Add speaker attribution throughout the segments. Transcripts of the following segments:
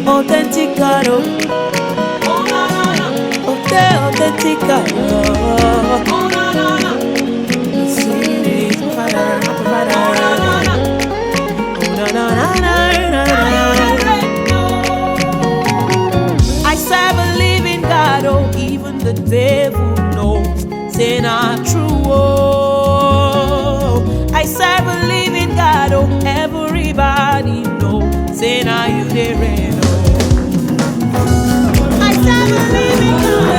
Speaker 1: authentic God, oh, authentic God, sweet provider, provider. I serve a living God, oh, even the devil knows, say not true, oh. I serve a living God, oh, everybody knows, say now you dey reign, oh. I serve a living God.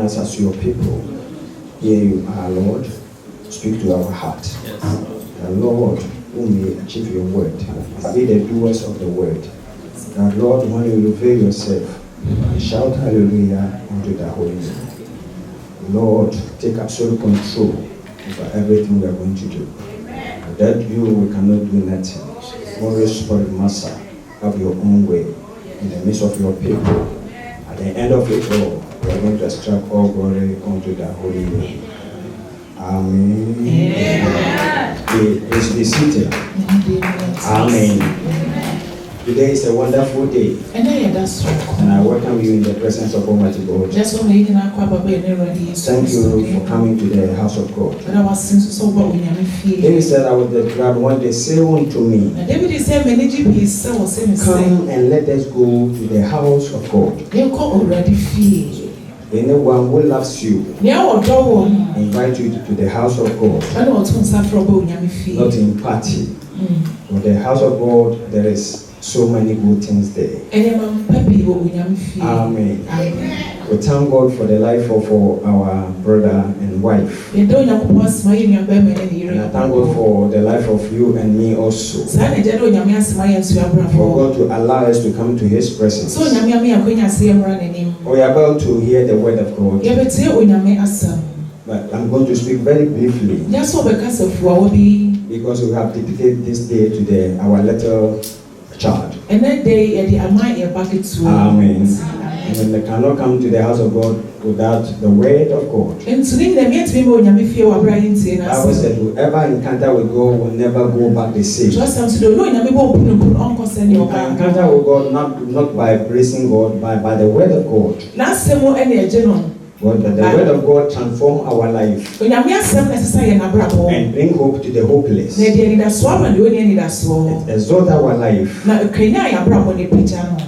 Speaker 2: us as your people. Here you are, Lord. Speak to our heart.
Speaker 1: Yes,
Speaker 2: And Lord, who may achieve your word, be the doers of the word. And Lord, when you reveal yourself, shout hallelujah unto the holy name. Lord, take absolute control over everything we are going to do. Without you, we cannot do nothing. Holy Spirit, Master, have your own way in the midst of your people. At the end of it all, we are going to extract all glory unto the holy name. Amen. Please be seated. Amen. Today is a wonderful day. And I welcome you in the presence of Almighty God. Thank you for coming to the house of God. David said, I was glad when they say unto me, come and let us go to the house of God. Anyone who loves you, invite you to the house of God, not in party. In the house of God, there is so many good things there. Amen. We thank God for the life of our brother and wife. And I thank God for the life of you and me also. For God to allow us to come to His presence. We are about to hear the word of God. But I'm going to speak very briefly. Because we have dedicated this day to our little child. Amen. And they cannot come to the house of God without the word of God. The Bible said, whoever encounter with God will never go back the same. You can encounter with God not by embracing God, but by the word of God. But the word of God transforms our life and bring hope to the hopeless. It exalts our life.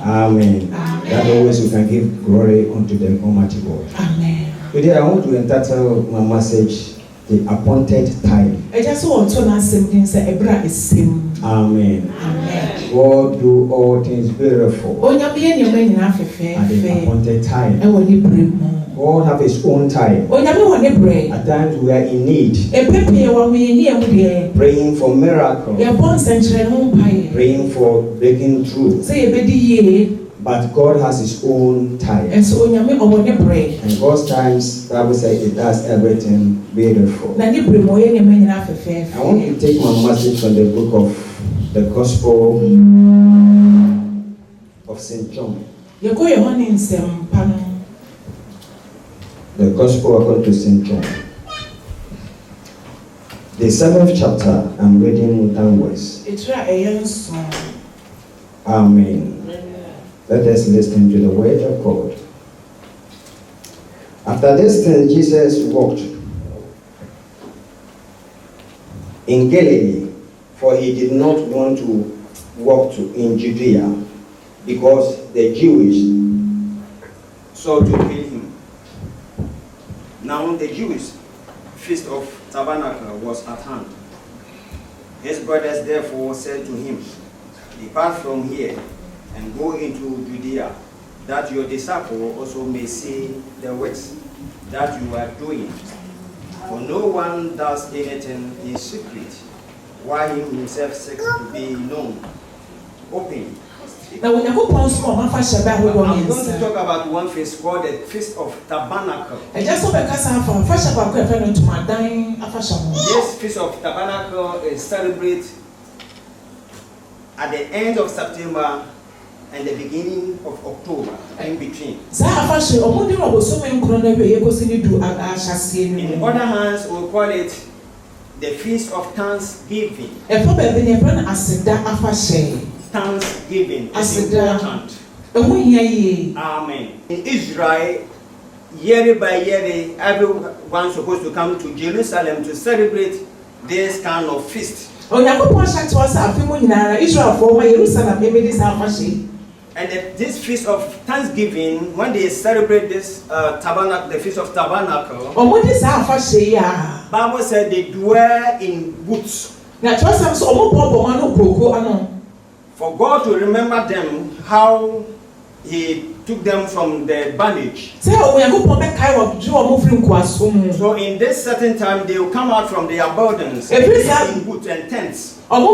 Speaker 2: Amen. That always we can give glory unto the Almighty God. Amen. Today I want to entitle my message, The Appointed Time. Amen. Amen. God do all things beautiful at the appointed time. God have His own time. At times we are in need, praying for miracles, praying for breaking through. But God has His own time. And God's times, the Bible says, it does everything beautiful. I want to take my message from the book of the Gospel of St. John. The Gospel according to St. John. The 7th chapter, I'm reading downwards. Amen. Let us listen to the word of God. After this thing, Jesus walked in Galilee, for He did not want to walk in Judea, because the Jewish sought to kill Him. Now the Jewish feast of Tabernacle was at hand. His brothers therefore said to Him, depart from here and go into Judea, that your disciples also may see the works that you are doing. For no one does anything in secret, while He Himself seeks to be known openly. I'm going to talk about one feast called the Feast of Tabernacle. This Feast of Tabernacle is celebrated at the end of September and the beginning of October, in between. In other hands, we call it the Feast of Thanksgiving. Thanksgiving is important. Amen. In Israel, year by year, everyone supposed to come to Jerusalem to celebrate this kind of feast. And this Feast of Thanksgiving, when they celebrate this tabernacle, the Feast of Tabernacle, Bible said they dwell in booths. For God to remember them, how He
Speaker 3: took them from the bondage. So in this certain time, they will come out from their burdens in boots and tents. For them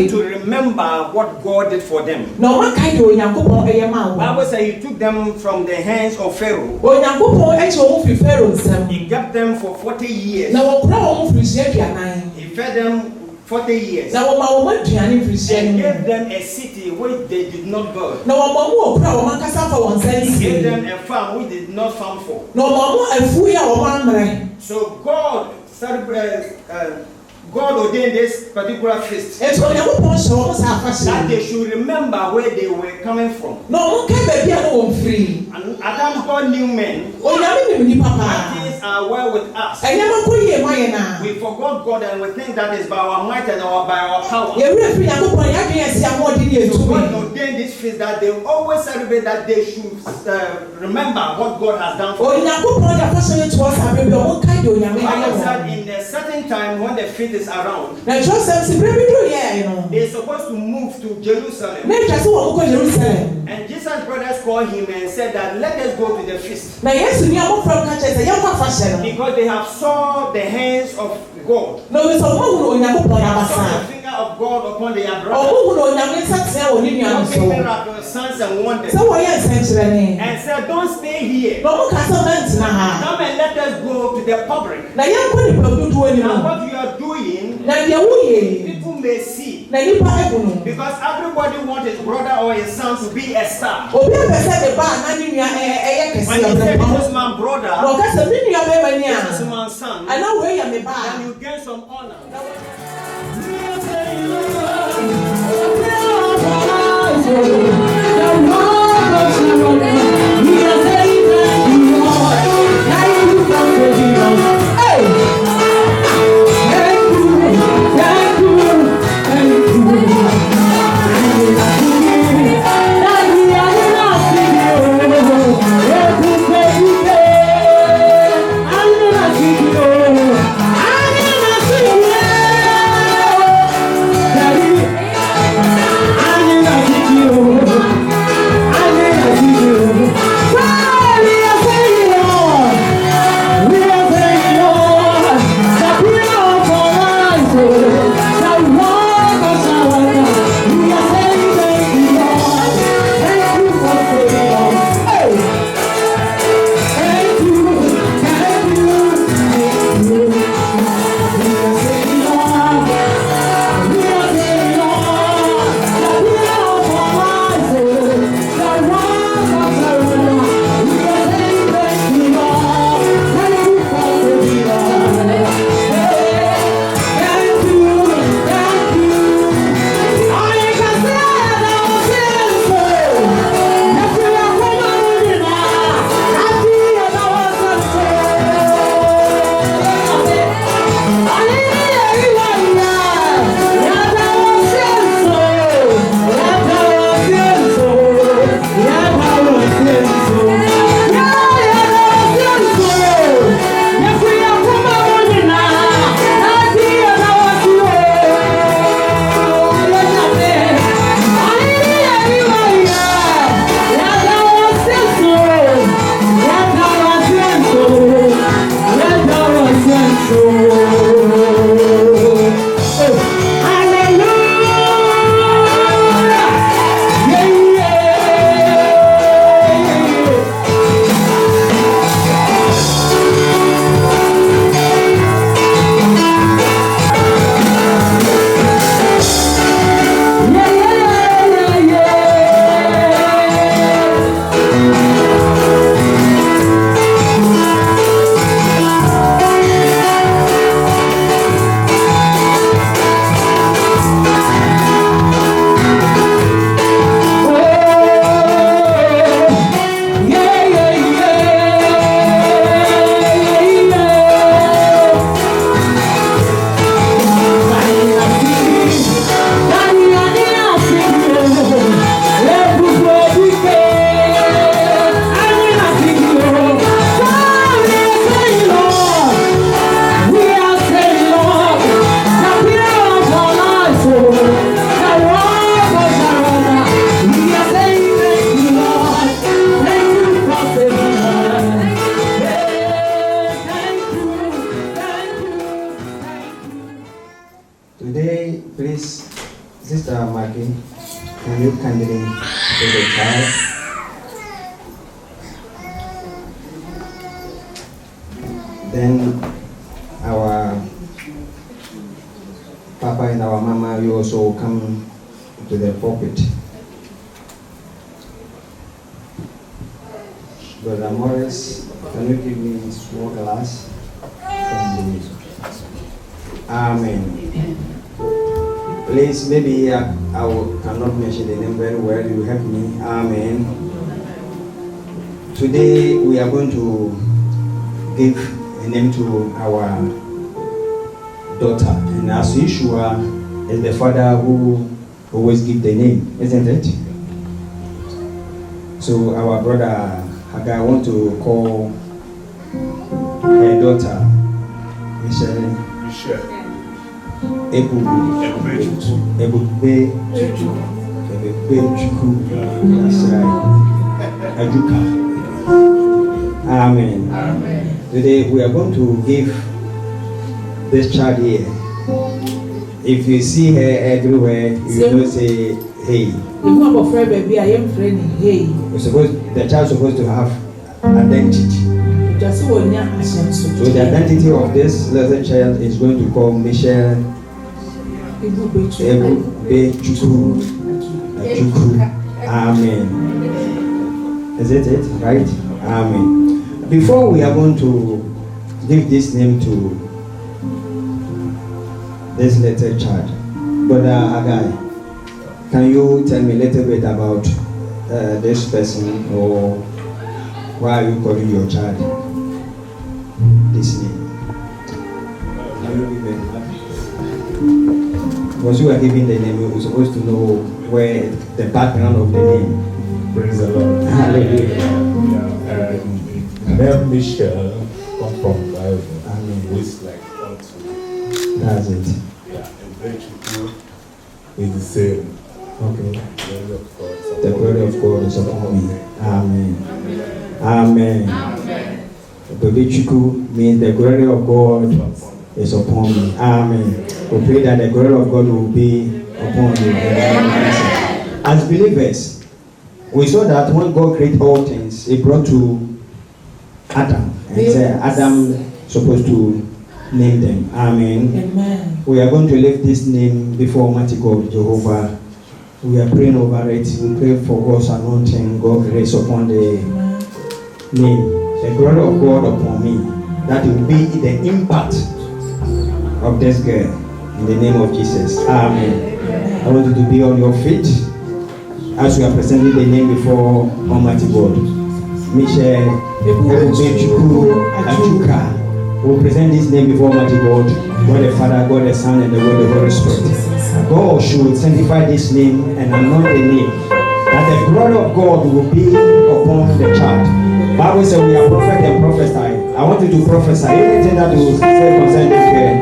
Speaker 3: to remember what God did for them. Bible says he took them from the hands of Pharaoh. He kept them for 40 years. He fed them 40 years. And gave them a city which they did not build. He gave them a farm which they did not farm for. So God ordained this particular feast that they should remember where they were coming from. And Adam God knew men. Things are well with us. We forgot God and we think that is by our might and by our power. So God ordained this feast that they always celebrate, that they should remember what God has done for them. Bible said in a certain time when the feast is around, they're supposed to move to Jerusalem. And Jesus' brothers called him and said that let us go to the feast. Because they have saw the hands of God. They saw the finger of God upon their brothers. Signs and wonders. And said, don't stay here. Come and let us go to the public. Now what you are doing, people may see. Because everybody wants his brother or his son to be a star. When you say this is my brother, this is my son, then you get some honor.
Speaker 4: Oh,
Speaker 2: Daddy, can you kindly take the child? Then our Papa and our Mama, you also come to the pulpit. Brother Morris, can you give me a small glass? Amen. Please, maybe I cannot mention the name very well. You help me. Amen. Today we are going to give a name to our daughter, and as usual, is the father who always gives the name, isn't it? So our brother Hagai, I want to call her daughter Michelle. Ebubechukwu. That's right. Ajuka. Amen. Amen. Today we are going to give this child here. If you see her everywhere, you don't say hey. The child is supposed to have identity. So the identity of this little child is going to call Michelle Ebubechukwu. Amen. Is it right? Amen. Before we are going to give this name to this little child, Brother Hagai, can you tell me a little bit about this person, or why are you calling your child this name? Because you are giving the name, you were supposed to know where the background of the name.
Speaker 4: Praise the Lord.
Speaker 2: Hallelujah.
Speaker 4: Name Michelle come from Bible. Which like also.
Speaker 2: That's it.
Speaker 4: Yeah, Ebubechukwu is the same.
Speaker 2: Okay.
Speaker 4: The
Speaker 2: glory of God is upon me. Amen. Amen. Ebubechukwu means the glory of God is upon me. Amen. We pray that the glory of God will be upon you. As believers, we saw that when God created all things, He brought to Adam and said, Adam supposed to name them. Amen. Amen. We are going to lift this name before Almighty God, Jehovah. We are praying over it. We pray for God's anointing, God's grace upon the name, the glory of God upon me, that it will be the impact of this girl in the name of Jesus. Amen. I want you to be on your feet as we are presenting the name before Almighty God. Michelle Ebubechukwu Ajuka. We present this name before Almighty God, God the Father, God the Son, and the God the Holy Spirit. God should sanctify this name and anoint the name, that the glory of God will be upon the child. Bible says we are prophet and prophesy. I want you to prophesy. Anything that will say concerning this girl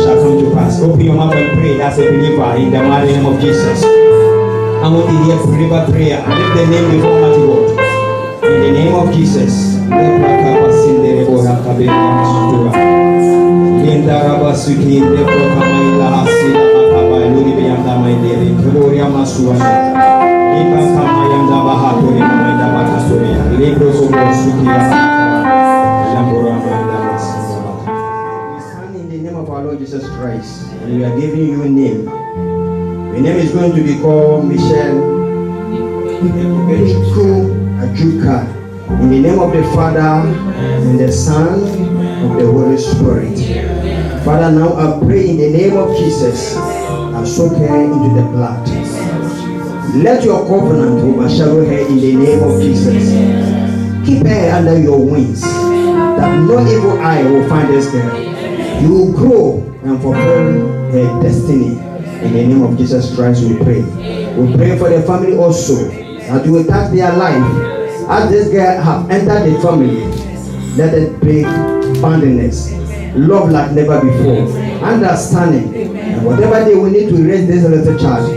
Speaker 2: shall come to pass. Open your mouth and pray as a believer in the mighty name of Jesus. I want to hear believer prayer. Lift the name before Almighty God. In the name of Jesus. In the name of our Lord Jesus Christ, and we are giving you a name. Your name is going to be called Michelle Ebubechukwu Ajuka. In the name of the Father, and the Son, and the Holy Spirit. Father, now I pray in the name of Jesus, I soak her into the blood. Let your covenant overshadow her in the name of Jesus. Keep her under your wings, that no evil eye will find this girl. You will grow and fulfill her destiny. In the name of Jesus Christ we pray. We pray for the family also, that you will touch their life. As this girl have entered the family, let it break boundedness, love like never before, understanding, and whatever they will need to raise this little child,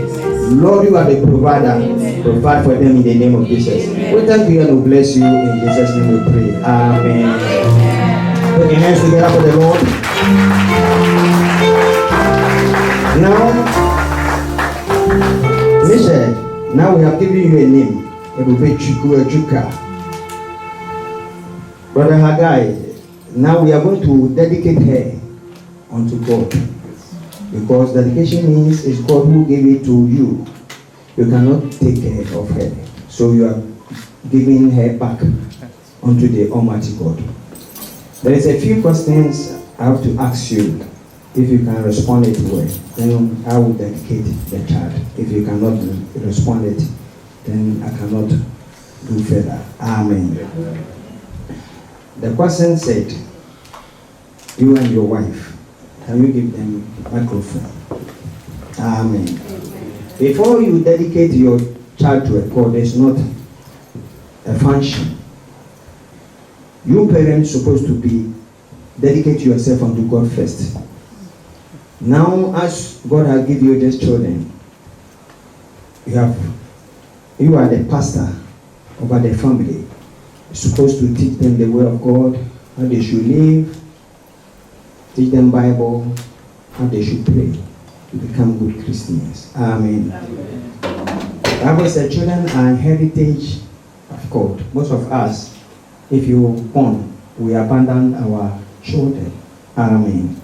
Speaker 2: Lord, you are the provider. Provide for them in the name of Jesus. We thank you and we bless you. In Jesus' name we pray. Amen. Put your hands together for the Lord. Now, Now we have given you a name, Ebubechukwu Ajuka. Brother Haggai, now we are going to dedicate her unto God. Because dedication means it's God who gave it to you. You cannot take care of her. So you are giving her back unto the Almighty God. There is a few questions I have to ask you. If you can respond it well, then I will dedicate the child. If you cannot respond it, then I cannot do further. Amen. The question said, you and your wife, can you give them microphone? Amen. Before you dedicate your child to a God, it's not a function. You parents supposed to be dedicate yourself unto God first. Now, as God has given you these children, you are the pastor over the family. You're supposed to teach them the way of God, how they should live, teach them Bible, how they should pray to become good Christians. Amen. The Bible says children are a heritage of God. Most of us, if you're born, we abandon our children. Amen.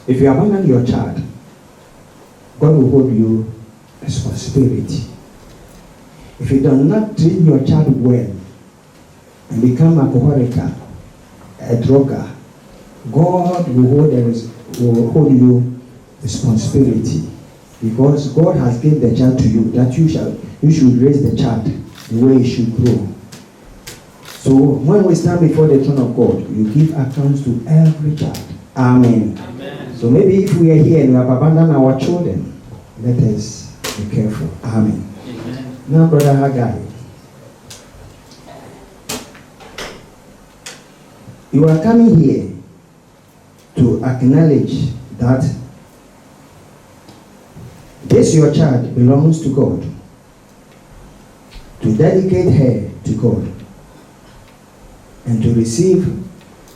Speaker 2: If you abandon your child, God will hold you responsibility. If you do not treat your child well and become alcoholic, a drugger, God will hold you responsibility, because God has given the child to you that you should raise the child the way he should grow. So when we stand before the throne of God, you give accounts to every child. Amen. So maybe if we are here and we have abandoned our children, let us be careful. Amen. Now, Brother Haggai, you are coming here to acknowledge that this your child belongs to God, to dedicate her to God, and to receive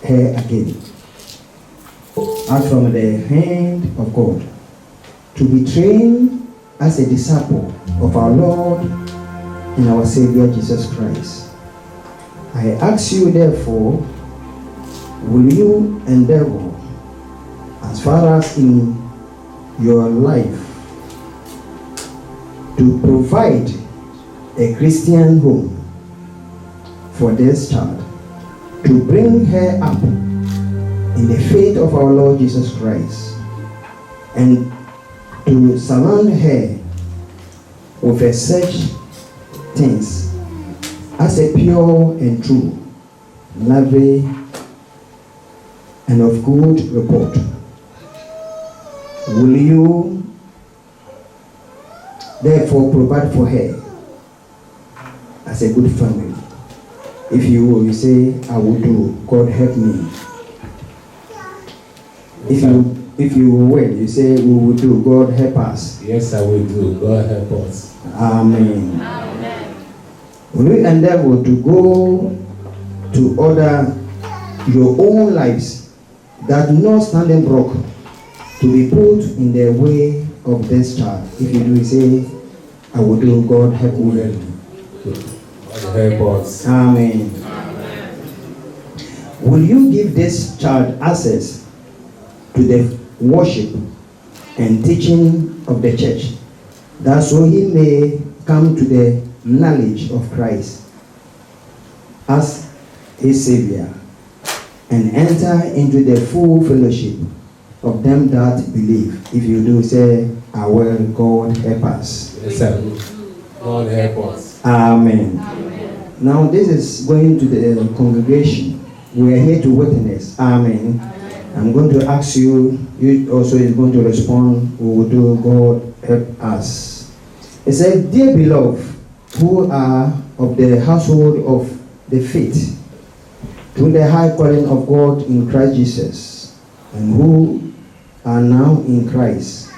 Speaker 2: her again out from the hand of God, to be trained as a disciple of our Lord and our Savior Jesus Christ. I ask you therefore, will you endeavor as far as in your life to provide a Christian home for this child, to bring her up in the faith of our Lord Jesus Christ, and to surround her with such things as a pure and true, loving, and of good report. Will you therefore provide for her as a good family? If you will, you say, I will do, God help me. If you will, you say, we will do, God help us.
Speaker 4: Yes, I will do, God help us.
Speaker 2: Amen. Amen. Will you endeavor to go to order your own lives that do not stand in block to be put in the way of this child? If you do, say, I will do, God help me.
Speaker 4: God help us.
Speaker 2: Amen. Amen. Will you give this child access to the worship and teaching of the church, that so he may come to the knowledge of Christ as his Savior and enter into the full fellowship of them that believe? If you do, say, I will, God help us.
Speaker 4: Yes, sir. God help us.
Speaker 2: Amen. Amen. Now this is going to the congregation. We are here to witness. Amen. Amen. I'm going to ask you, you also is going to respond, we will do, God help us. It said, dear beloved, who are of the household of the faith, through the high calling of God in Christ Jesus, and who are now in Christ,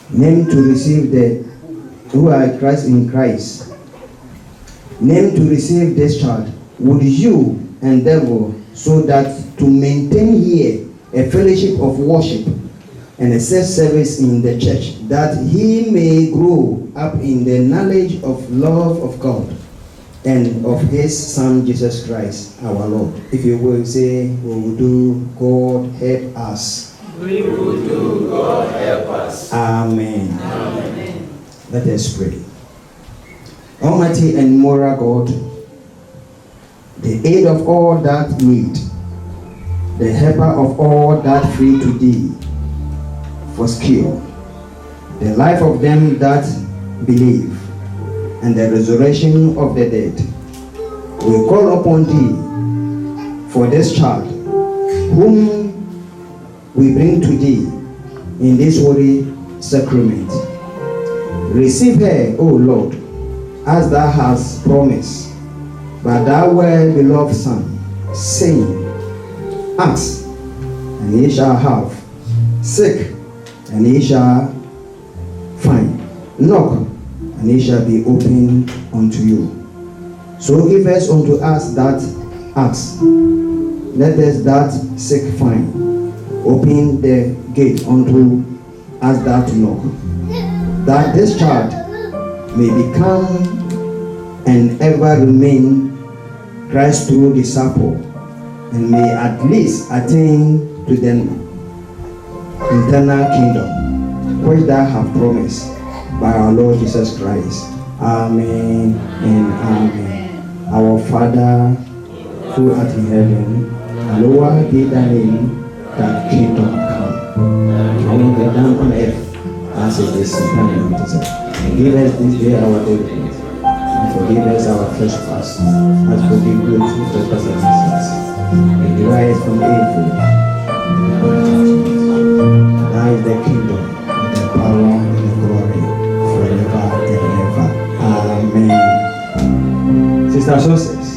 Speaker 2: named to receive who are Christ in Christ, named to receive this child, would you endeavor so that to maintain here a fellowship of worship and a self-service in the church, that he may grow up in the knowledge of love of God and of his Son Jesus Christ our Lord. If you will say, we will do, God help us.
Speaker 5: We will do, God help us.
Speaker 2: Amen.
Speaker 5: Amen.
Speaker 2: Let us pray. Almighty and moral God, the aid of all that need, the helper of all that flee to thee for skill, the life of them that believe, and the resurrection of the dead. We call upon thee for this child, whom we bring to thee in this holy sacrament. Receive her, O Lord, as thou hast promised, by thy well-beloved Son, saying, ask, and ye shall have. Seek, and ye shall find. Knock, and it shall be opened unto you. So give us unto us that ask. Let us that seek find. Open the gate unto us that knock. That this child may become and ever remain Christ's true disciple, and may at least attain to the eternal kingdom which thou hast promised by our Lord Jesus Christ. Amen and amen. Our Father who art in heaven, hallowed be thy name. Thy kingdom come. Thy will be done on earth as it is in heaven. And give us this day our daily bread, and forgive us our trespasses, as forgive we who trespass against us. And deliver us from evil. Thine is the kingdom, and the power, and the glory, forever and ever. Amen. Sister Success,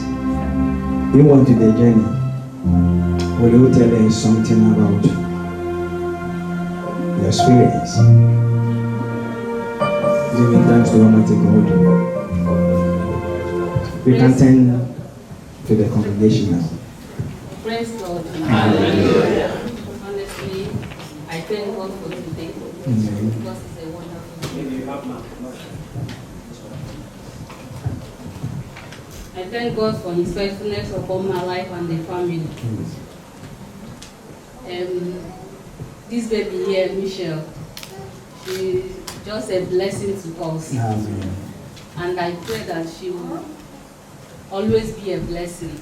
Speaker 2: you went to the journey. Will you tell us something about your experience? Giving thanks to Almighty God. We can turn to the congregation now.
Speaker 6: Praise God.
Speaker 5: Hallelujah.
Speaker 6: Honestly, I thank God for today.
Speaker 2: Amen.
Speaker 6: Because it's a wonderful day. I thank God for His faithfulness upon my life and the family. This baby here, Michelle, she's just a blessing to us.
Speaker 2: Amen.
Speaker 6: And I pray that she will always be a blessing.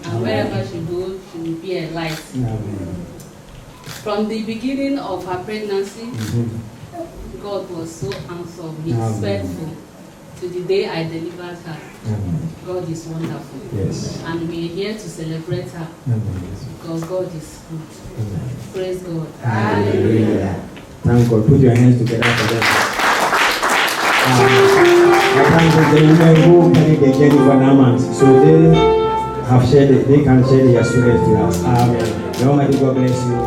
Speaker 6: And wherever she goes, she will be a light.
Speaker 2: Amen.
Speaker 6: From the beginning of her pregnancy, God was so handsome. He is faithful. To the day I delivered her.
Speaker 2: Amen.
Speaker 6: God is wonderful.
Speaker 2: Yes.
Speaker 6: And we are here to celebrate her.
Speaker 2: Amen.
Speaker 6: Because God is good.
Speaker 2: Amen.
Speaker 6: Praise God.
Speaker 2: Hallelujah. Thank God. Put your hands together for them. I thank God the women who carried the journey for 9 months. So they have shared it. They can share their experience to us. Amen. The Almighty God bless you.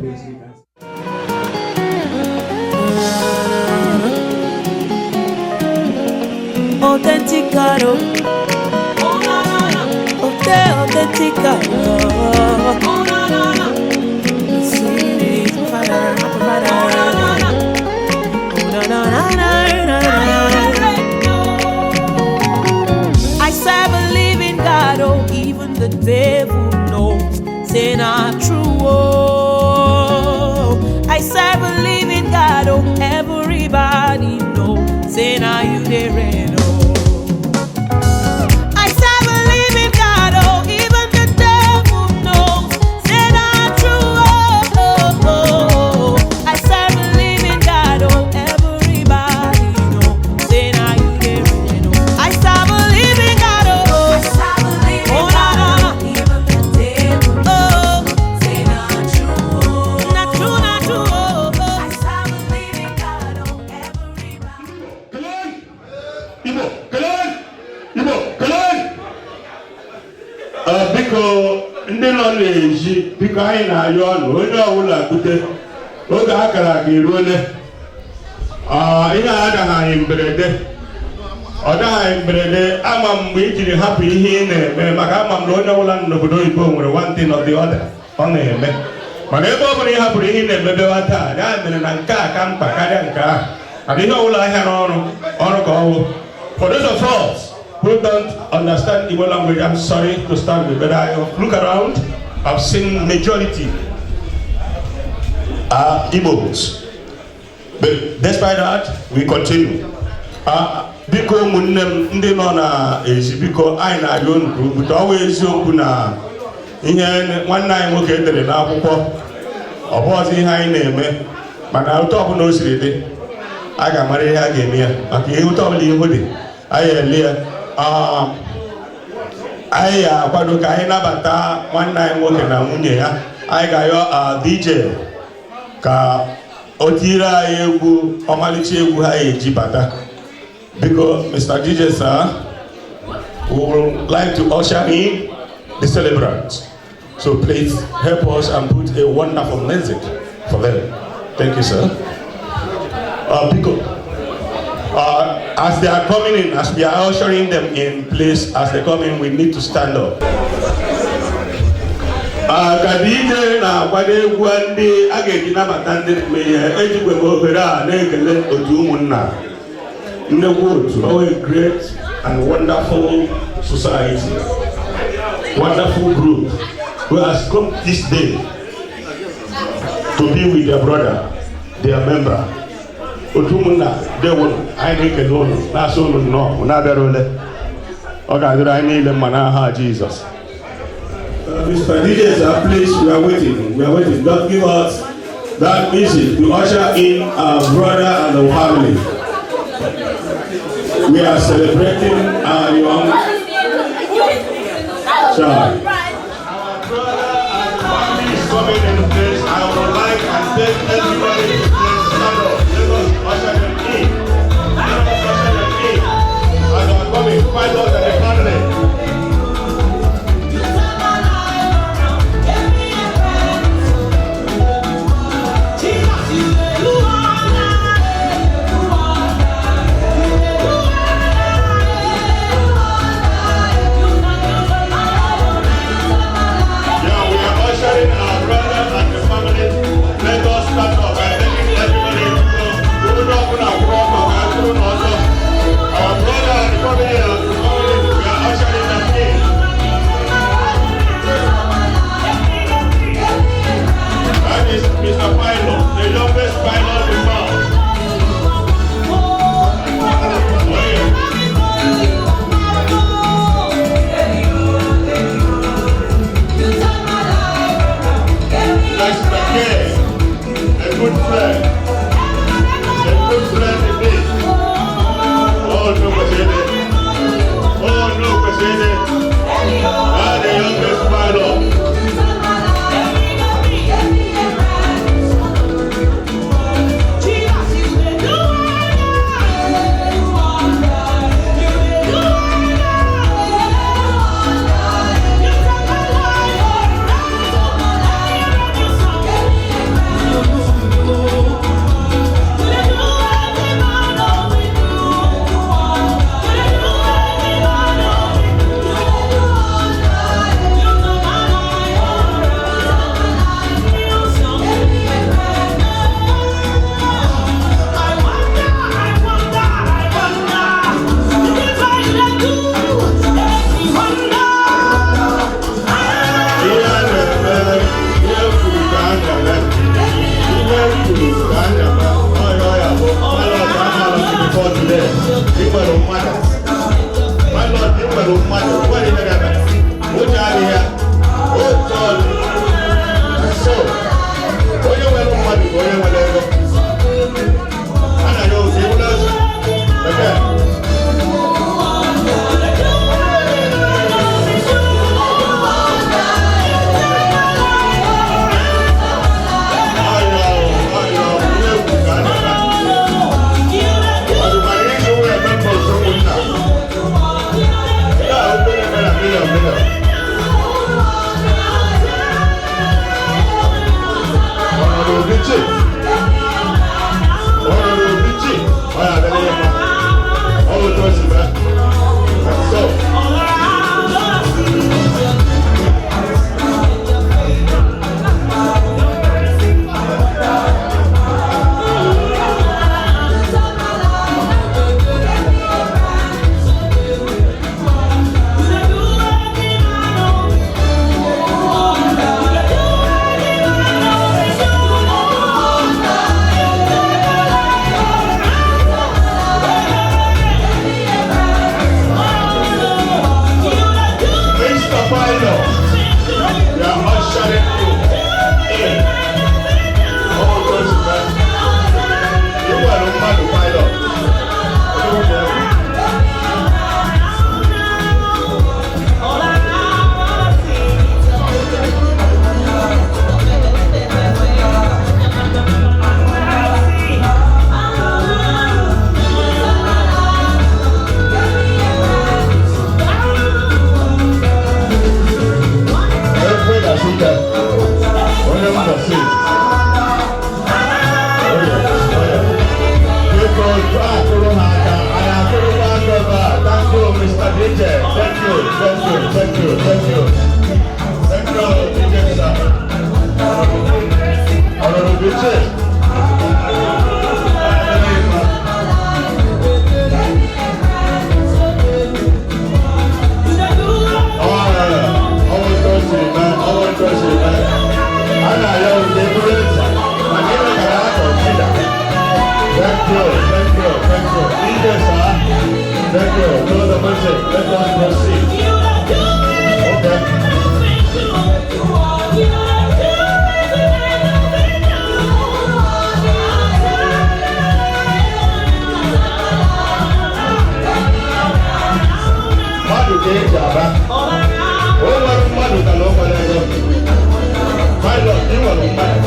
Speaker 2: Praise you.
Speaker 1: Autenticado, autenticado. Sweet Father, I serve a living God, oh, even the devil knows, say not true, oh. I serve a living God, oh, everybody knows, say now you there, oh. I serve a living God, oh, even the devil knows, say not true, oh. I serve a living God, oh, everybody knows, say now you there, oh. I serve a living God, oh, oh, nah, even the devil knows, say not true, not true, not true, oh. I serve a living God, oh, everybody.
Speaker 7: Biko ndị nọ n'ezi biko anyị na-ayọ ọnụ onye ọbụla bute oge akara aka eruole ihe a adaghị anyị mberede ọ daghị anyị mberede ama m mgbe i jiri hapụ ihe ị na-eme maka ama m na onye ọbụla n'obodo oyibo nwere one thing or the other ọ na-eme mana ebe ọ bụla ị hapụrụ ihe na-emebewa taa ya mere na nke a ka mkpa karịa nke ahụ maka ihe ọbụla ahịa n'ọrụ ọrụ ka ọwụ. For those of us who don't understand Igbo language, I'm sorry to start with, but I look around, I've seen majority are Igbos. But despite that, we continue. Biko ụmụnne m ndị nọ na ezi biko anyị na-arịọ unu bute ọwa eziokwu na ihe nwanne anyị nwoke edere n'akwụkwọ ọ bụ ọzọ ihe anyị na-eme mana ụtọ ọbụla o siri dị a ga-amara ihe a ga-eme ya maka ihe ụtọ ọbụla ihu dị anyị ele ya. Anyị akwado ka anyị nabata nwanne anyị nwoke na nwunye ya. Anyị ga-ayọ DJ ka o tiri anyị egwu ọmalịcha egwu ha eji bata. Because Mr. DJ sir, we would like to usher in the celebrants. So please help us and put a wonderful music for them. Thank you, sir. Because as they are coming in, as we are ushering them in place, as they come in, we need to stand up. Ka DJ na-akwado egwu ndị a ga-eji nabata ndị mmehie ejikwe m ohere a na-ekele otu ụmụnna. A great and wonderful society, wonderful group who has come this day to be with their brother, their member. Otumuna, they will, I think alone, that's all no, another role. Okay, I need them, Manaha Jesus. Mr. DJ, sir, please, we are waiting. Don't give us that music to usher in our brother and our family. We are celebrating our young child. Our brother and family is coming in place. I would like and beg everybody to please stand up. Let us usher them in. As they are coming, find out that they family. Baba. Oh, what mother can offer them. My Lord, you are the man.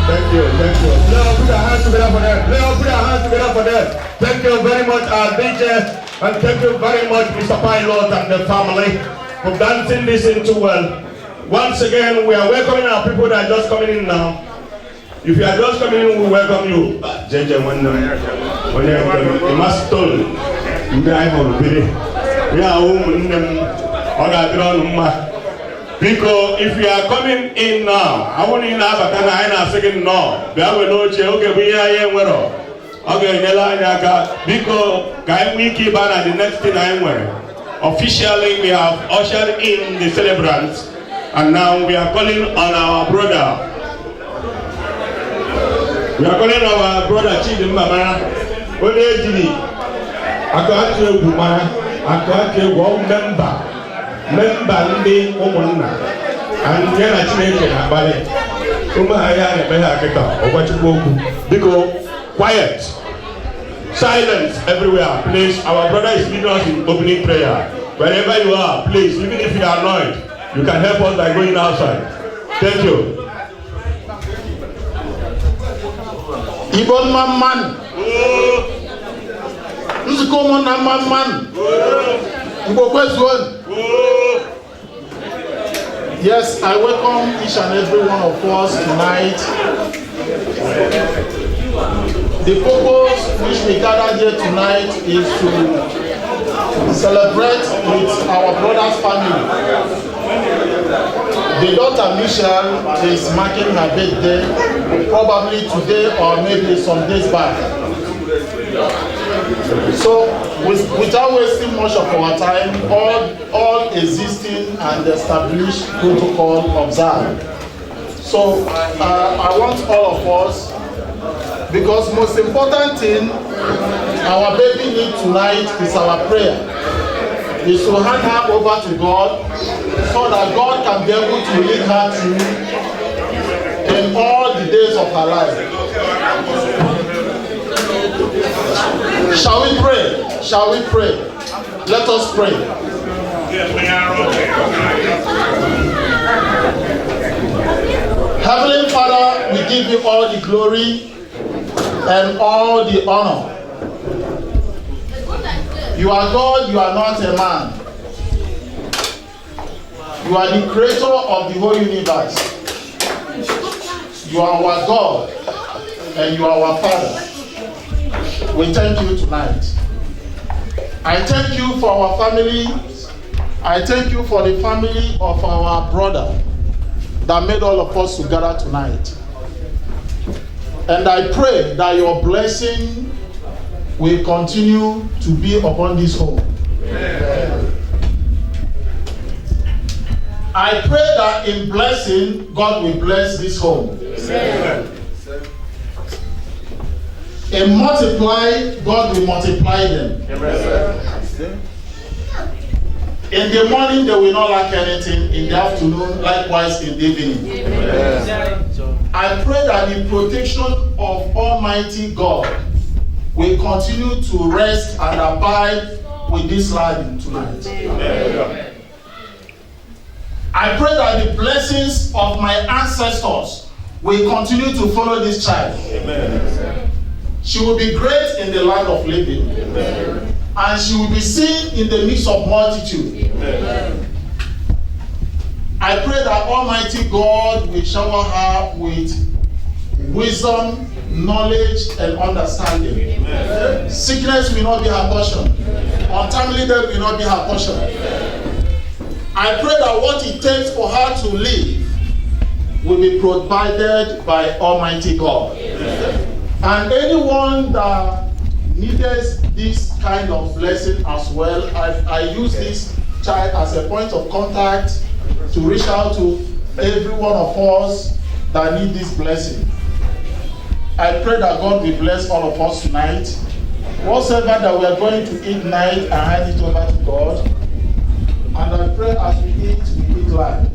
Speaker 7: Thank you. Let us put our hands together for them. Thank you very much, our DJ, and thank you very much, Mr. Pilot and the family, for dancing this in too well. Once again, we are welcoming our people that are just coming in now. If you are just coming in, we welcome you. JJ, when you must tell because if you are coming in now, I want you to have a second no. Okay, because we keep on the next thing I'm wearing. Officially, we have ushered in the celebrants, and now we are calling on our brother. We are calling our brother Chidimama. Member ndị ụmụnna and ya na Chineke na-akpali ụmụ ahịa na-eme ha akịka ọgwachukwu okwu biko quiet silence everywhere please. Our brother is leading us in opening prayer. Wherever you are, please, even if you are annoyed, you can help us by going outside. Thank you.
Speaker 8: Ibon man nzikomo na man Yes, I welcome each and every one of us tonight. The purpose which we gather here tonight is to celebrate with our brother's family. The daughter Michelle is marking her birthday, probably today or maybe some days back. So, without wasting much of our time, all existing and established protocol observed. So, I want all of us, because most important thing our baby needs tonight is our prayer. Is to hand her over to God, so that God can be able to lead her through in all the days of her life. Shall we pray? Shall we pray? Let us pray. Heavenly Father, we give you all the glory and all the honor. You are God, you are not a man. You are the creator of the whole universe. You are our God and you are our Father. We thank you tonight. I thank you for our family. I thank you for the family of our brother that made all of us together tonight. And I pray that your blessing will continue to be upon this home. Amen. I pray that in blessing, God will bless this home. Amen. And multiply, God will multiply them. Amen. In the morning, they will not lack anything. In the afternoon, likewise in the evening. Amen. I pray that the protection of Almighty God will continue to rest and abide with this land tonight. Amen. I pray that the blessings of my ancestors will continue to follow this child. Amen. She will be great in the land of living. Amen. And she will be seen in the midst of multitude. Amen. I pray that Almighty God will shower her with wisdom, knowledge, and understanding. Amen. Sickness will not be her portion. Untimely death will not be her portion. I pray that what it takes for her to live will be provided by Almighty God. Amen. And anyone that needs this kind of blessing as well, I use this child as a point of contact to reach out to every one of us that need this blessing. I pray that God will bless all of us tonight Whatsoever that we are going to eat tonight, I hand it over to God. And I pray as we eat life.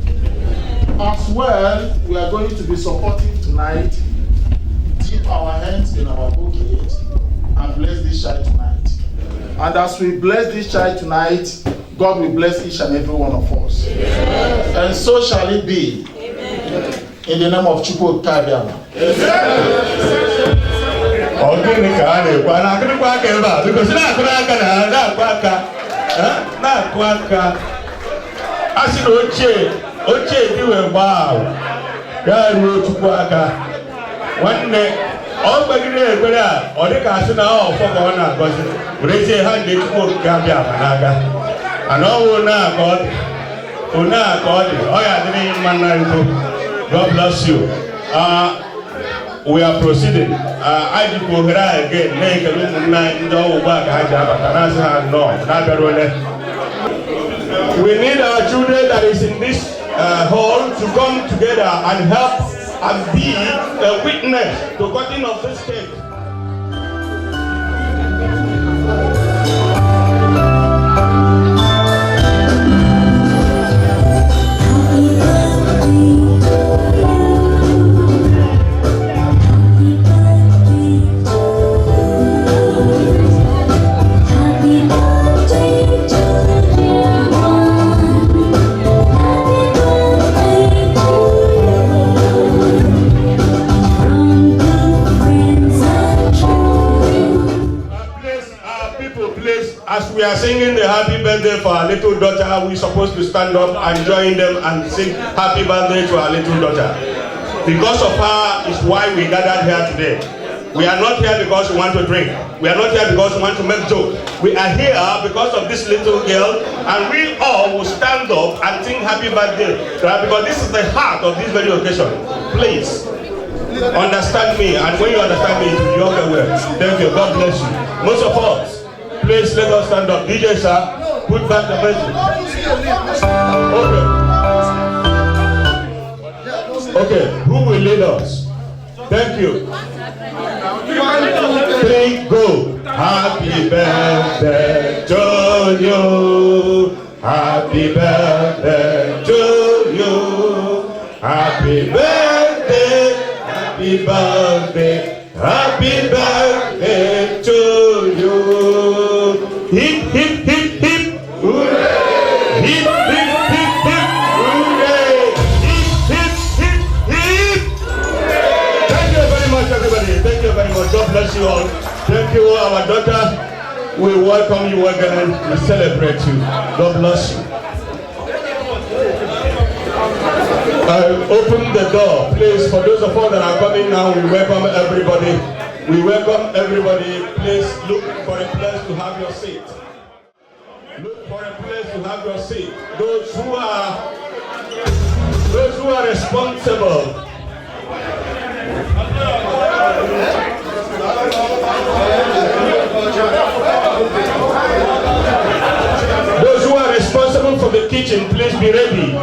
Speaker 8: As well, we are going to be supportive tonight. Dip our hands in our pocket and bless this child tonight. And as we bless this child tonight, God will bless each and every one of us. And so shall it be. In the name of Chukwu Kabiama.
Speaker 7: Organic, because Oche diwe wow. God wrote to Quaka. One day, all baggy better, or the castle now for Gona, because they say, hand it to Gambia, Managa. And all will now God, oh, yeah, the name Mananto. God bless you. We are proceeding. I did go again, make a little night, no back, I have no, not we need our children that is in this hall to come together and help and be a witness to cutting of this cake. As we are singing the happy birthday for our little daughter, we're supposed to stand up and join them and sing happy birthday to our little daughter. Because of her is why we gathered here today. We are not here because we want to drink. We are not here because we want to make jokes. We are here because of this little girl, and we all will stand up and sing happy birthday. Right? Because this is the heart of this very occasion. Please understand me, and when you understand me, you will get well. Thank you. God bless you. Most of us. Please let us stand up. DJ sir, put back the message. Okay, who will lead us? Thank you. 1, 2, 3, go. Happy birthday to you. Happy birthday to you. Happy birthday. Happy birthday. Happy birthday to you. Hip, hip, hip, hip, hooray! Hip, hip, hip, hip, hooray! Hip, hip, hip, hip! Thank you very much, everybody. Thank you very much. God bless you all. Thank you, our daughter. We welcome you again. We celebrate you. God bless you. Open the door, please. For those of us that are coming now, we welcome everybody. We welcome everybody. Please look for a place to have your seat. Look for a place to have your seat. Those who are responsible. Those who are responsible for the kitchen, please be ready.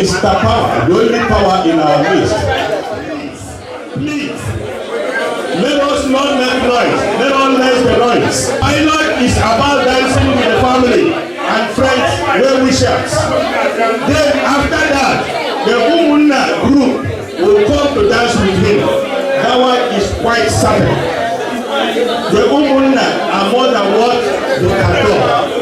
Speaker 7: Mr. Power, the only power in our midst. Please, let us not make noise. Let us raise the noise. Pilot is about dancing with the family and friends, well-wishers. Then after that, the Umunna group will come to dance with him. That one is quite certain. The Umunna are more than what they can do.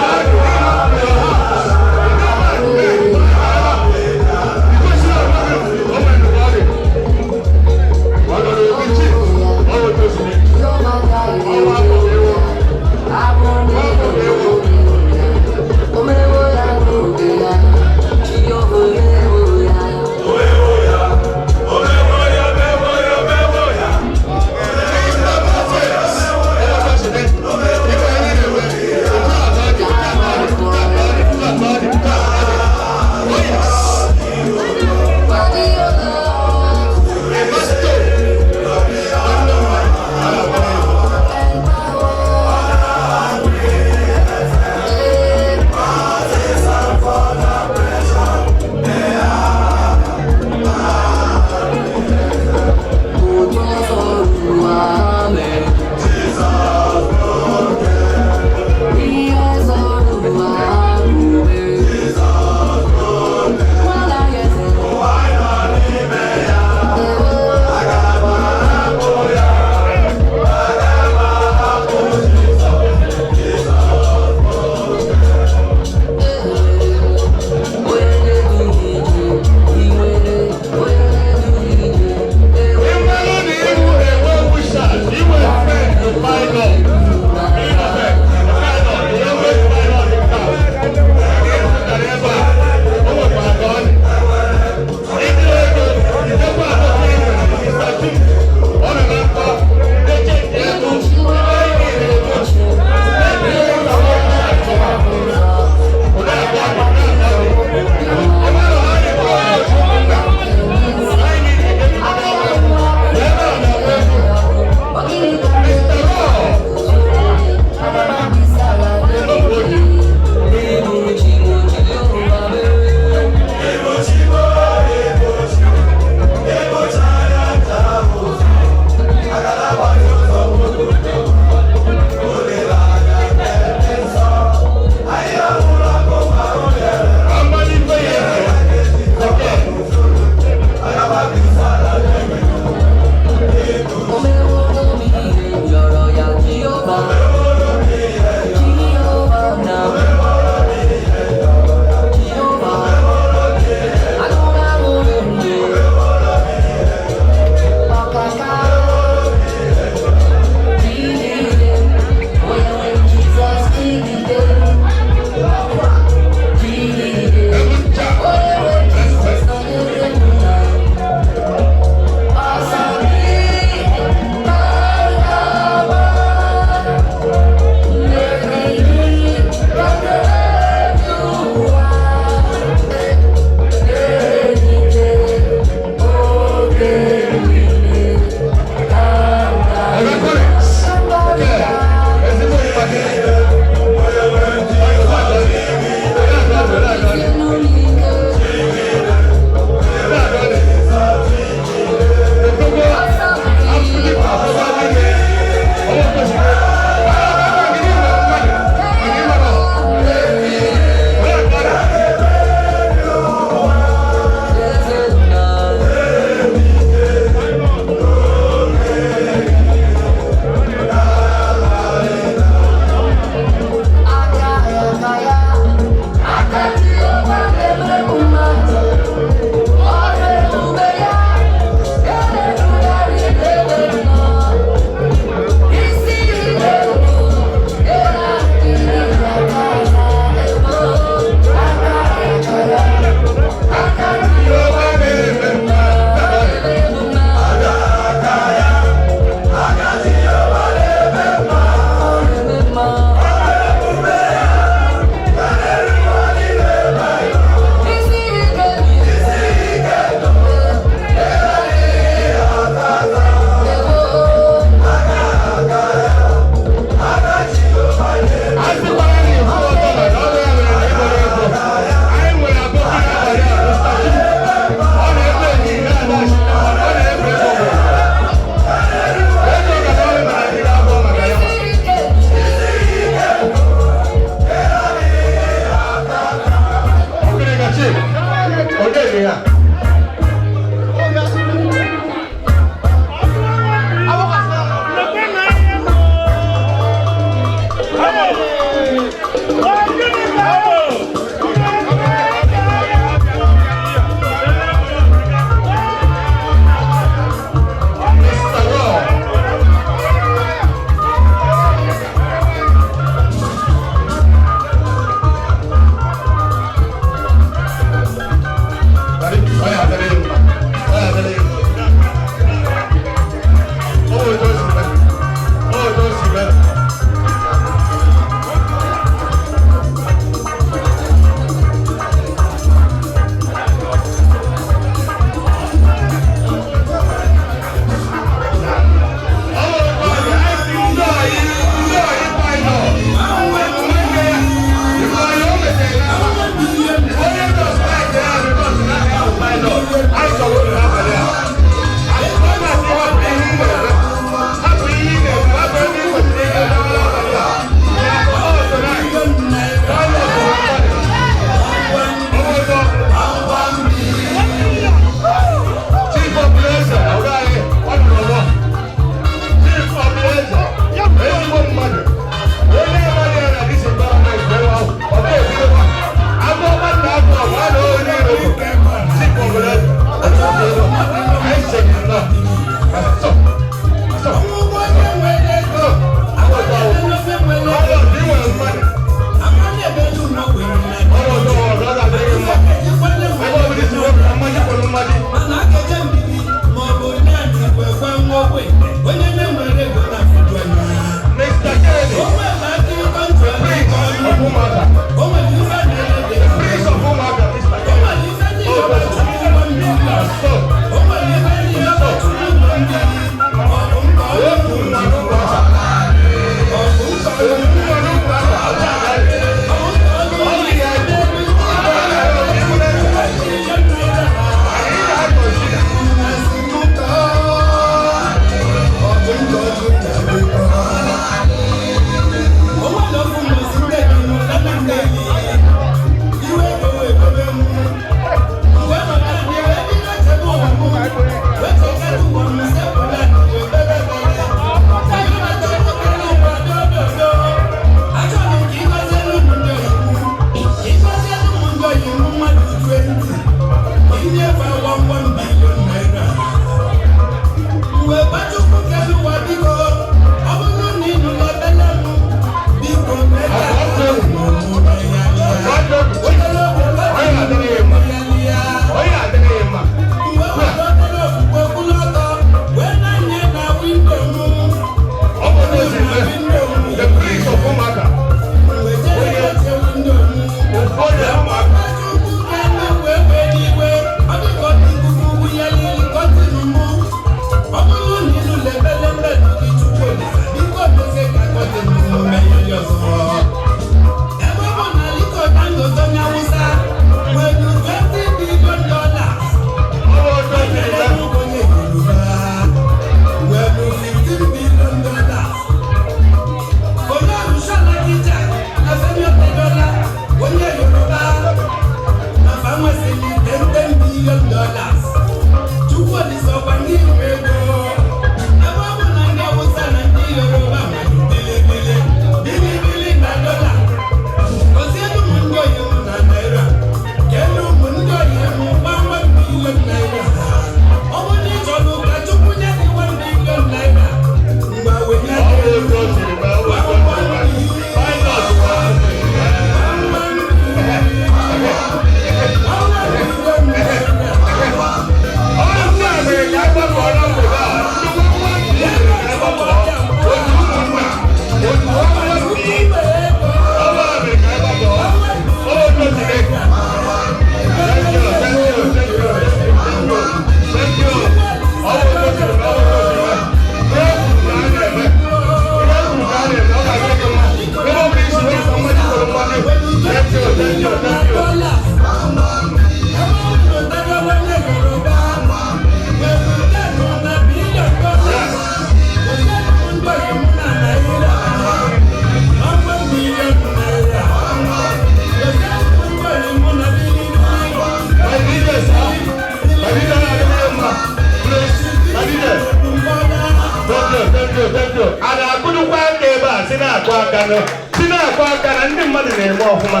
Speaker 7: thank you. A na-akụdukwa aka ebe a si na-akụ aka na ndị mmadụ na-eme ọfụma.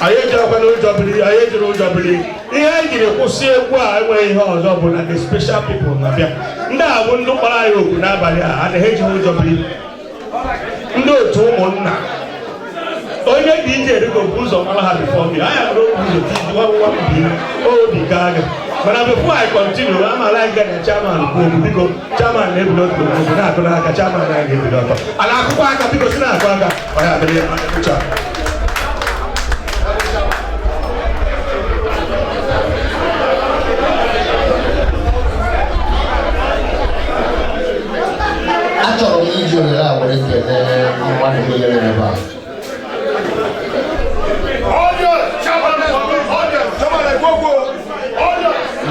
Speaker 7: Anyị ejirikwana ụjọ biri, anyị ejiri ụjọ biri. Ihe anyị jiri kwụsị egwu a enweghị ihe ọzọ bụ na the special people na-abịa. Ndị a bụ ndị kpara anyị okwu n'abalị a, a na-eji ụjọ biri. Ndị otu ụmụnna. Onye dị ije erigo bụ ụzọ mara ha bifọ gị. Anyị akpọrọ okwu ụzọ tiji nwa mbi obi ka aga. But before I continue, I'm like the chairman because chairman never not to go na to na chairman na give it up. Ala akwa aka because na akwa aka. Oya bele acha.
Speaker 9: Achọrọ m iji ohere a were kelee mmadụ niile n'ebe a.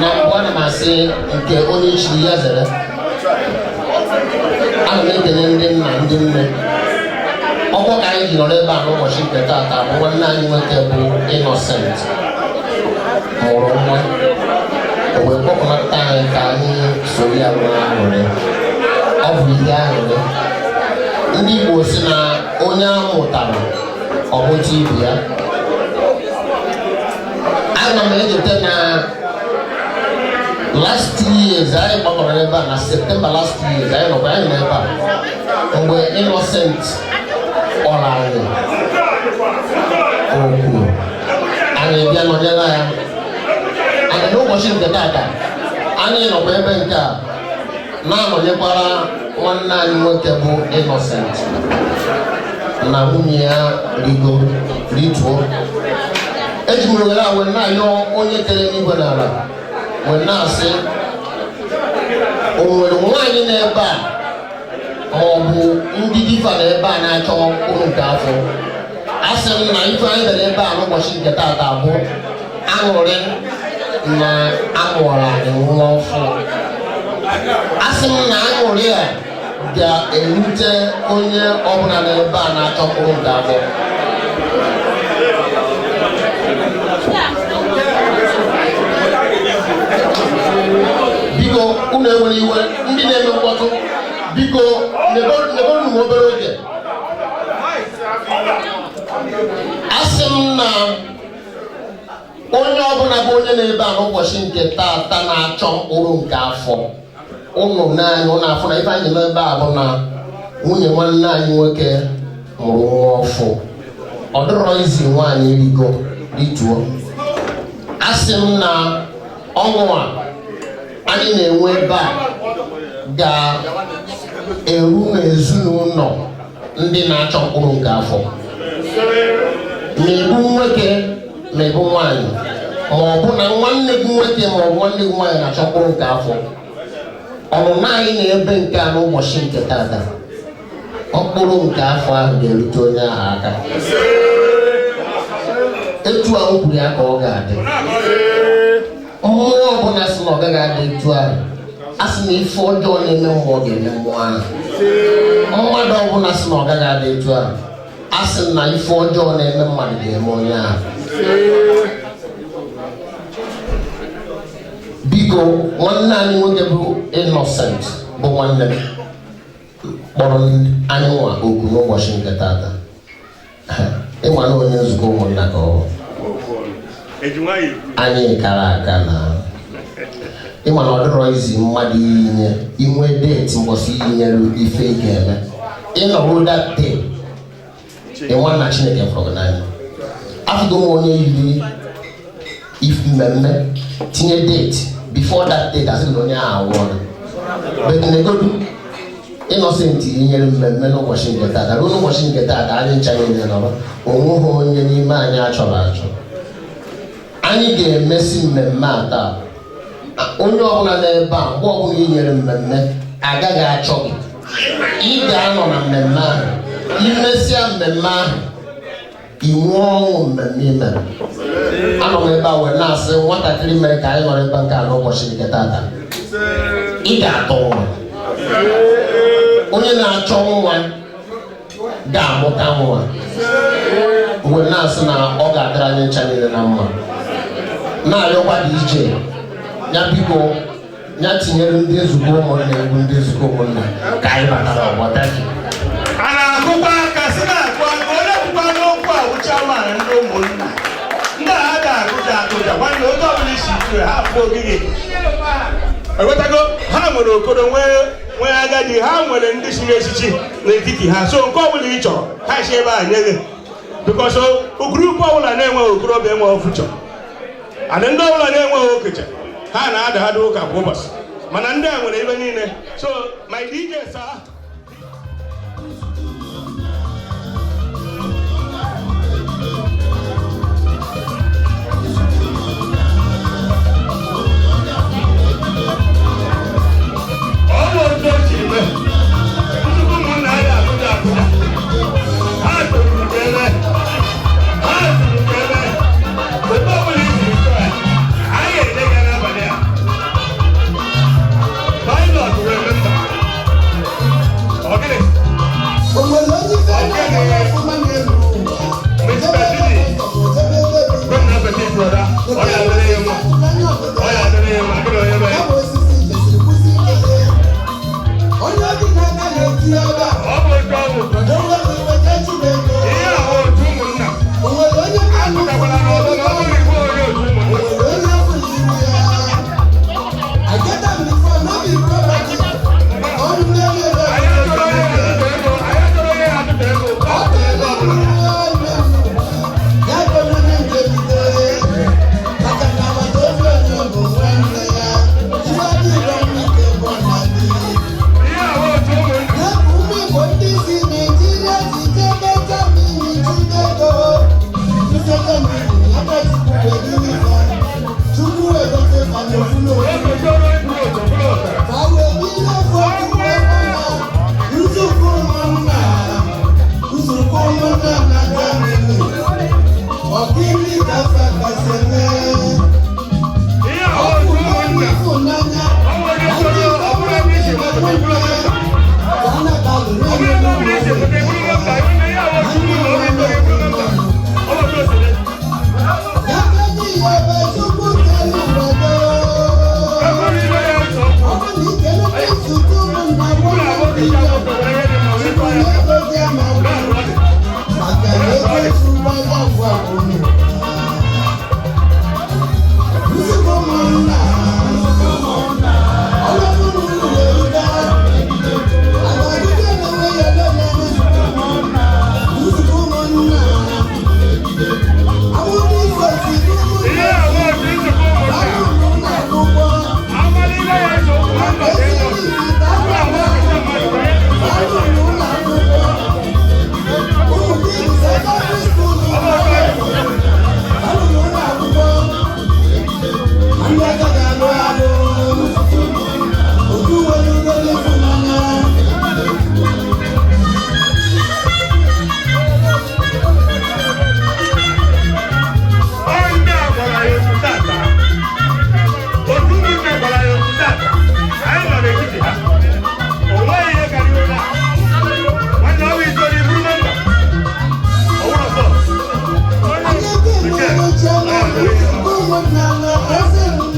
Speaker 9: Na mbụ ana m asị nke onye chiri ya zere. Ana m ekele ndị nna ndị nne. Ọkwa ka anyị ji nọrọ ebe a n'ụbọchị nke taata bụ nwanne anyị nwoke bụ Innocent mụrụ nwa. O wee kpọkọnata anyị ka anyị soro ya nwee aṅụrị. Ọ bụ ihe aṅụrị. Ndị Igbo si na onye a mụtara ọ bụcha ibu ya. Ana m echeta na last 2 years anyị gbakọrọ ebe a na September last 2 years anyị nọkwa anyị n'ebe a mgbe Innocent kpọrọ anyị okwu anyị bịa nọnyere ya. Anyị n'ụbọchị nke taata anyị nọkwa ebe nke a na-anọnyekwara nwanne anyị nwoke bụ Innocent na nwunye ya rituo. Eji m ohere a wee na-ayọ onye kere n'igwe n'ala wee na-asị o nwere nwaanyị n'ebe a ma ọ bụ ndị diva n'ebe a na-achọ mkpụrụ nke afọ. Asị m na ife anyị bịara ebe a n'ụbọchị nke taata bụ aṅụrị na amụọrọ anyị nwa ọfụ. Asị m na aṅụrị a ga-erute onye ọbụla n'ebe a na-achọ mkpụrụ nke afọ. Biko unu enwere iwe ndị na-eme mkpọtụ biko nebonu m obere oge. Asị m na onye ọbụla bụ onye na-ebe a n'ụbọchị nke taata na-achọ mkpụrụ nke afọ ụnụ n'anya ụnụ afọ na ife anyị n'ebe a bụ na nwunye nwanne anyị nwoke mụrụ nwa ọfụ. Ọ dịrọ izi nwaanyị rituo. Asị m na ọnwụ a anyị na-enwe ebe a ga-eru n'ezinụlọ ndị na-achọ mkpụrụ nke afọ. Ma ịbụ nwoke ma ịbụ nwaanyị ma ọ bụ na nwanne gị nwoke ma ọ bụ nwanne gị nwaanyị na-achọ mkpụrụ nke afọ. Ọnụnọ anyị na-ebe nke a n'ụbọchị nke taata mkpụrụ nke afọ ahụ ga-erute onye ahụ aka. Etu ahụ kwuru ya ka ọ ga-adị. Mmụọ ọbụla sị na ọ gaghị adị etu ahụ a sị na ife ọjọọ na-eme mmụọ ga-eme mmụọ ahụ. Mmadụ ọbụla sị na ọ gaghị adị etu ahụ a sị na ife ọjọọ na-eme mmadụ ga-eme onye ahụ. Biko nwanne anyị nwoke bụ Innocent bụ nwanne m kpọrọ anyị nwa okwu n'ụbọchị nke taata. Ịma na onye nzukọ ụmụnna ka ọ anyị kara aka na ịma na ọ dịrọ izi mmadụ inwe deeti mbọsị inyere ife ị ga-eme ịnọrụ that day ịnwa na Chineke fọrọ n'anya. Afụgo m onye yiri mmemme tinye deeti before that date asị na onye ahụ anwụọla. Benegodu Innocent inyere mmemme n'ụbọchị nke taata ruo n'ụbọchị nke taata anyị ncha niile nọrọ onweghị onye n'ime anyị achọrọ achọ. Anyị ga-emesi mmemme a taa. Onye ọbụla n'ebe a mgbe ọbụla inyere mmemme agaghị achọ gị. Ị ga-anọ na mmemme ahụ. Imesịa mmemme ahụ inwe ọṅụ mmemme imere. Anọ m ebe a wee na-asị nwatakịrị mere ka anyị nọrọ ebe nke a n'ụbọchị nke taata. Ị ga-atọ nwa. Onye na-achọ nwa ga-amụta nwa. Wee na-asị na ọ ga-adịrị anyị ncha niile na mma. Na-arịọkwa dị ije ya biko nya tinyere ndị nzukọ ụmụnna egwu ndị nzukọ ụmụnna ka anyị batara ọgbọta gị
Speaker 7: a na-akụkwa aka sị na-akụ aka onye bụkwa n'okwu a wụcha mara ndị ụmụnna ndị a ga-akụja akụja nwanne oge ọbụla isi ike ha afọ ogige ewetago ha nwere okoro nwee agadi ha nwere ndị chiri echichi n'etiti ha so nke ọbụla ị chọrọ ha si ebe a nye gị bikọs grupu ọbụla na-enweghị okorobịa enweghị fuchọ adị ndị ọbụla na-enweghị okecha ha na-ada ụka kwa ụbọchị mana ndị a nwere ebe niile so my DJ sir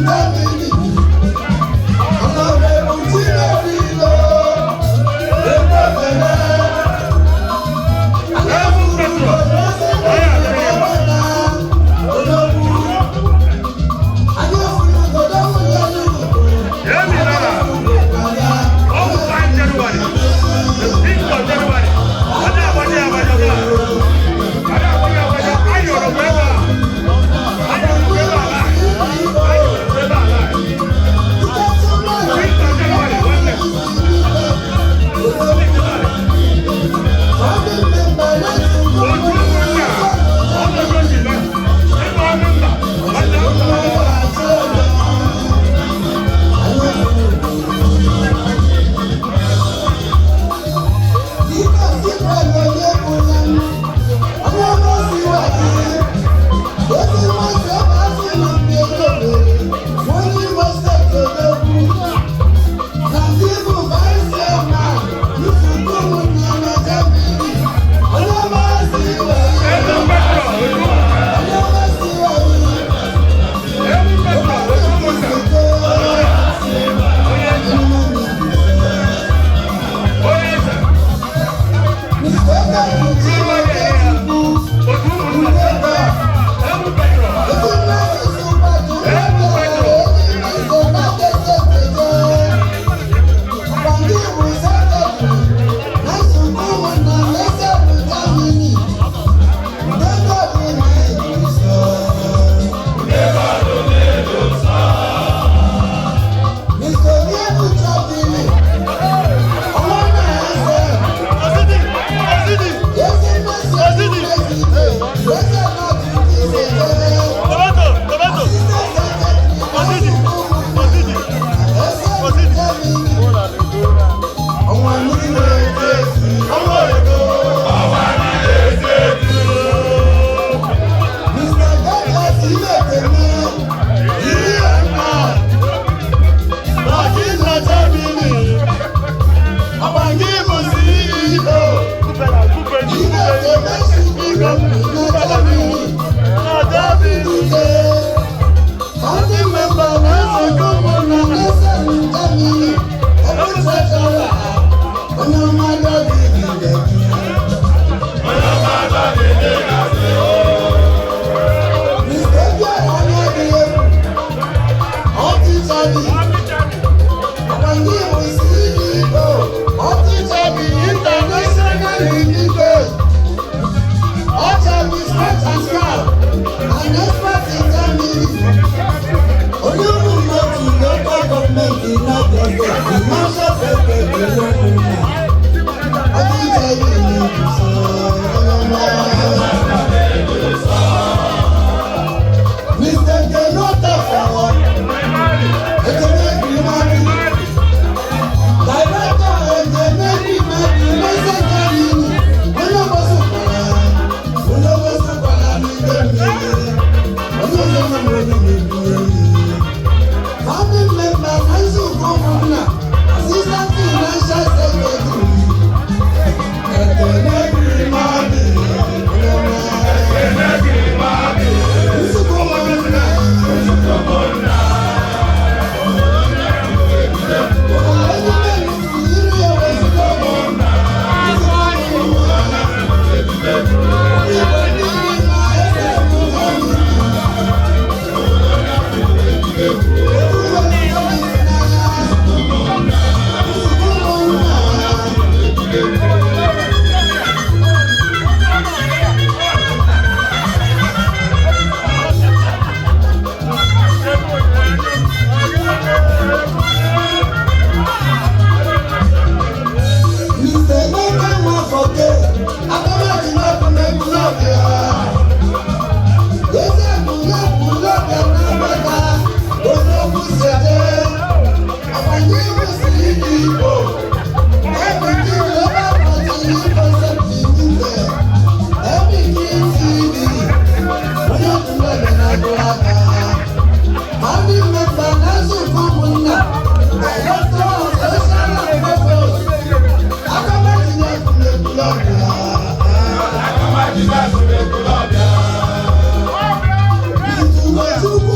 Speaker 3: Thank you.
Speaker 10: Ebubechukwu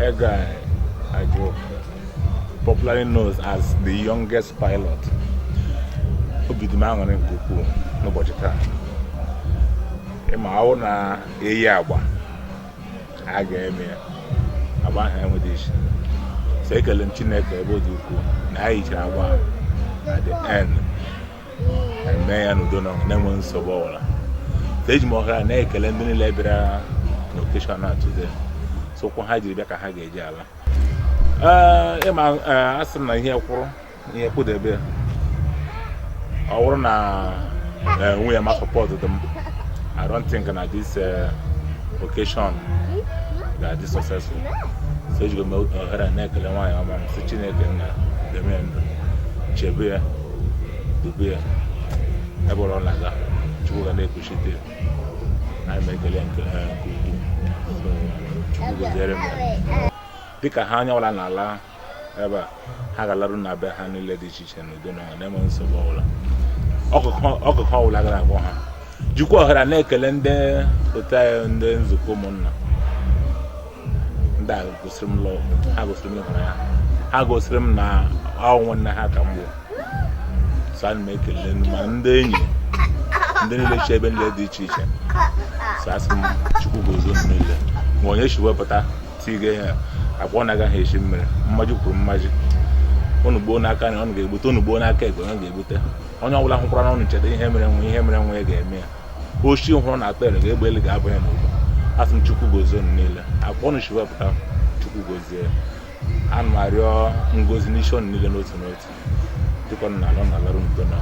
Speaker 4: A guy, Ajuka, popularly known as the youngest pilot. Obidimang and Kuku, nobody can. My own a yagua. I gave me about him with this. Second and Chineke Boduku, Naicha at the end. And man who don't know, no one's so bold. Stage Moha, Nake, and many labor location today. So, Kohadi Becca Hagajala. Emma asked me here for here put a beer. I want to we support them. I don't think on this occasion ga-adị successful. So ejigo m ohere na-ekele nwaanyị ọma m sị Chineke nna deme ndụ chebe ya dobe ya ebe ọ na-aga Chukwu ga na-ekpuchite na m ekele nke ukwuu. Chukwu goziere m dịka ha anya ọla n'ala ebe a ha ga-alarụ na be ha niile dị iche iche n'udo na na-enwe nsogbu ọbụla ọkụkọ ọbụla gara agwọ ha. Jikwa ohere na-ekele ndị otu anyị ndị nzukọ ụmụnna ndị a gosiri m lọọ ha gosiri m ịhụnanya ha gosiri m na ọnwụ nne ha ka m bụ. So ana m ekele ma ndị enyi ndị niile chi ebe niile dị iche iche. So asị m Chukwu gozie unu niile ma onye si wepụta tige ya abụọ na-agaghị eshi mmiri mmaji kwuru mmaji unu gbuo n'aka na ọnụ ga-egbute unu gbuo n'aka ekpe ọ ga-egbute onye ọbụla hụkwara n'ọnụ cheta ihe mere nwe ya ga-eme ya oshi hụrụ na akpa ere ga-egbe elu ga-abụ ya n'ugbo. Asị m Chukwu gozie unu niile abụọ unu si wepụta Chukwu gozie. Ana m arịọ ngozi n'isi unu niile n'otu n'otu dịka nna nọ na larụ ndo na